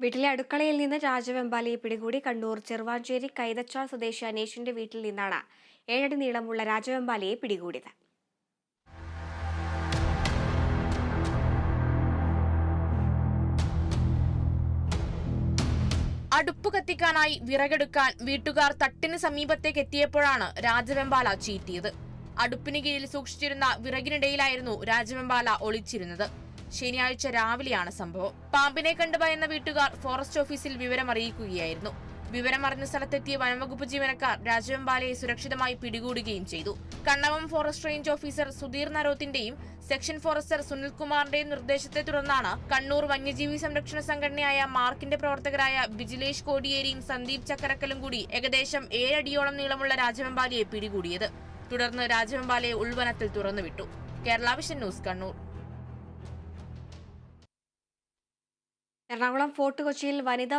വീട്ടിലെ അടുക്കളയിൽ നിന്ന് രാജവെമ്പാലയെ പിടികൂടി. കണ്ണൂർ ചെറുവാഞ്ചേരി കൈതച്ചാൽ സ്വദേശി അനീഷിന്റെ വീട്ടിൽ നിന്നാണ് 7 അടി നീളമുള്ള രാജവെമ്പാലയെ പിടികൂടിയത്. അടുപ്പ് കത്തിക്കാനായി വിറകെടുക്കാൻ വീട്ടുകാർ തട്ടിന് സമീപത്തേക്ക് എത്തിയപ്പോഴാണ് രാജവെമ്പാല ചീറ്റിയത്. അടുപ്പിന് കീഴിൽ സൂക്ഷിച്ചിരുന്ന വിറകിനിടയിലായിരുന്നു രാജവെമ്പാല ഒളിച്ചിരുന്നത്. ശനിയാഴ്ച രാവിലെയാണ് സംഭവം. പാമ്പിനെ കണ്ട് ഭയന്ന വീട്ടുകാർ ഫോറസ്റ്റ് ഓഫീസിൽ വിവരമറിയിക്കുകയായിരുന്നു. വിവരമറിഞ്ഞ സ്ഥലത്തെത്തിയ വനംവകുപ്പ് ജീവനക്കാർ രാജവെമ്പാലയെ സുരക്ഷിതമായി പിടികൂടുകയും ചെയ്തു. Kannavam forest range officer Sudheer നരോത്തിന്റെയും സെക്ഷൻ ഫോറസ്റ്റർ സുനിൽകുമാറിന്റെയും നിർദ്ദേശത്തെ തുടർന്നാണ് കണ്ണൂർ വന്യജീവി സംരക്ഷണ സംഘടനയായ മാർക്കിന്റെ പ്രവർത്തകരായ ബിജിലേഷ് കോടിയേരിയും സന്ദീപ് ചക്കരക്കലും കൂടി ഏകദേശം 7 അടിയോളം നീളമുള്ള രാജവെമ്പാലയെ പിടികൂടിയത്. തുടർന്ന് രാജവെമ്പാലയെ ഉൾവനത്തിൽ തുറന്നുവിട്ടു. Kerala vision news, Kannur. Ernakulam fort കൊച്ചിയിൽ വനിതാ